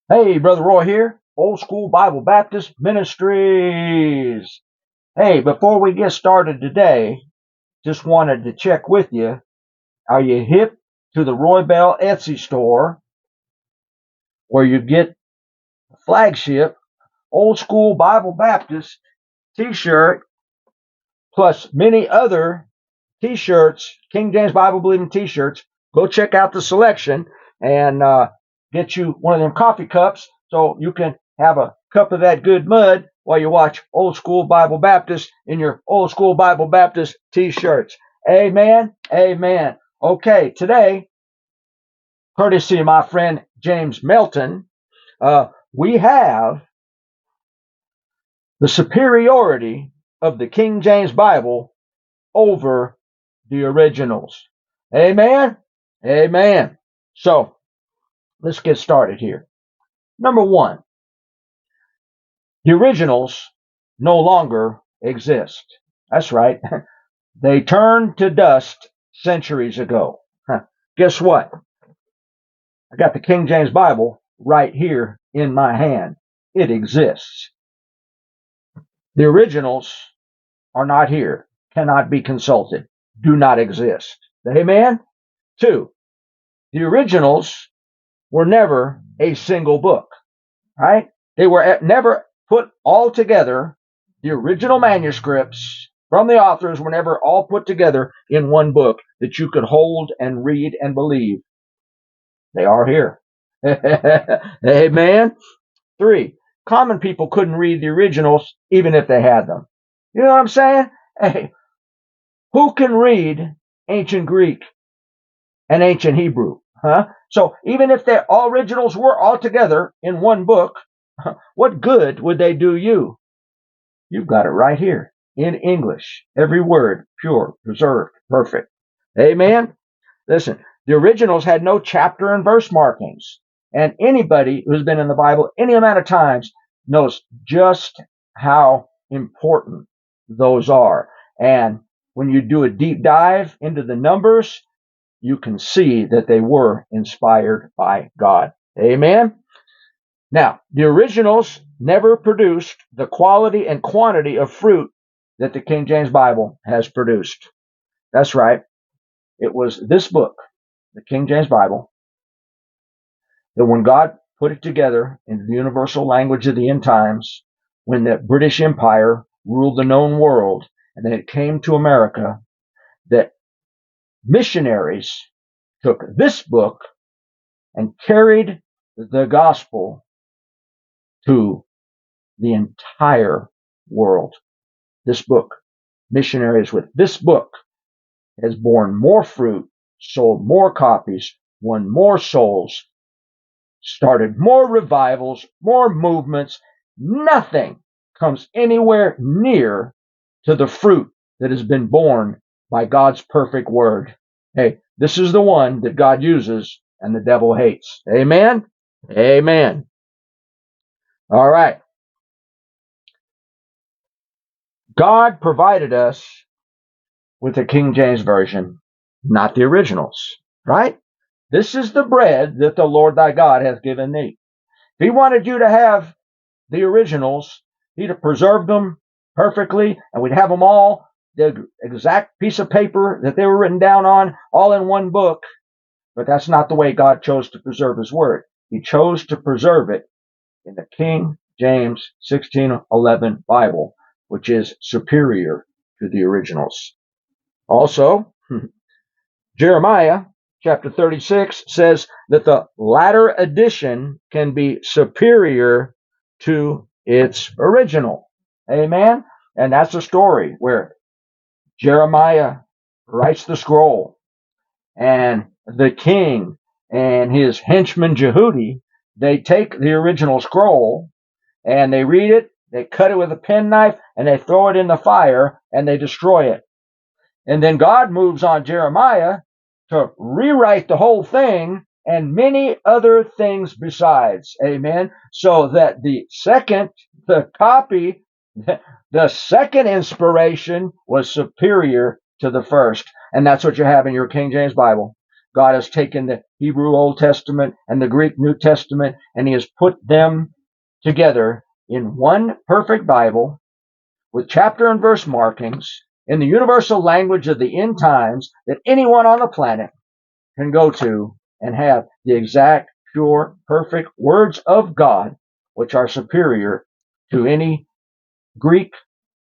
Hey, Brother Roy here, Old School Bible Baptist Ministries. Hey, before we get started today, just wanted to check with you. Are you hip to the Roy Bell Etsy store where you get the flagship Old School Bible Baptist t-shirt plus many other t-shirts, King James Bible believing t-shirts? Go check out the selection and get you one of them coffee cups so you can have a cup of that good mud while you watch Old School Bible Baptist in your Old School Bible Baptist t-shirts. Amen. Amen. Okay, today, courtesy of my friend James Melton, we have the superiority of the King James Bible over the originals. Amen. Amen. So let's get started here. Number one, the originals no longer exist. That's right. They turned to dust centuries ago. Guess what? I got the King James Bible right here in my hand. It exists. The originals are not here, cannot be consulted, do not exist. Amen? Two, the originals were never a single book, right? They were never put all together. The original manuscripts from the authors were never all put together in one book that you could hold and read and believe. They are here. Amen. Three, common people couldn't read the originals even if they had them. You know what I'm saying? Hey, who can read ancient Greek and ancient Hebrew? Huh? So even if the originals were all together in one book, what good would they do you? You've got it right here in English. Every word pure, preserved, perfect. Amen. Listen, the originals had no chapter and verse markings. And anybody who's been in the Bible any amount of times knows just how important those are. And when you do a deep dive into the numbers, you can see that they were inspired by God. Amen. Now, the originals never produced the quality and quantity of fruit that the King James Bible has produced. That's right. It was this book, the King James Bible, that when God put it together into the universal language of the end times, when the British Empire ruled the known world, and then it came to America, that missionaries took this book and carried the gospel to the entire world. This book, missionaries with this book, has borne more fruit, sold more copies, won more souls, started more revivals, more movements. Nothing comes anywhere near to the fruit that has been borne by God's perfect word. Hey, this is the one that God uses and the devil hates. Amen? Amen. All right. God provided us with the King James Version, not the originals, right? This is the bread that the Lord thy God hath given thee. If he wanted you to have the originals, he'd have preserved them perfectly, and we'd have them all, the exact piece of paper that they were written down on, all in one book. But that's not the way God chose to preserve his word. He chose to preserve it in the King James 1611 Bible, which is superior to the originals. Also, Jeremiah chapter 36 says that the latter edition can be superior to its original. Amen? And that's a story where Jeremiah writes the scroll, and the king and his henchman Jehudi, they take the original scroll and they read it, they cut it with a penknife, and they throw it in the fire and they destroy it. And then God moves on Jeremiah to rewrite the whole thing and many other things besides. Amen. So that the copy, the second inspiration was superior to the first. And that's what you have in your King James Bible. God has taken the Hebrew Old Testament and the Greek New Testament, and he has put them together in one perfect Bible with chapter and verse markings in the universal language of the end times that anyone on the planet can go to and have the exact, pure, perfect words of God, which are superior to any Greek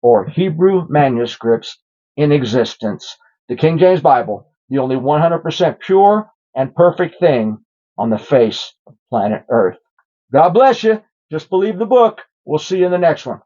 or Hebrew manuscripts in existence. The King James Bible, the only 100% pure and perfect thing on the face of planet Earth. God bless you. Just believe the book. We'll see you in the next one.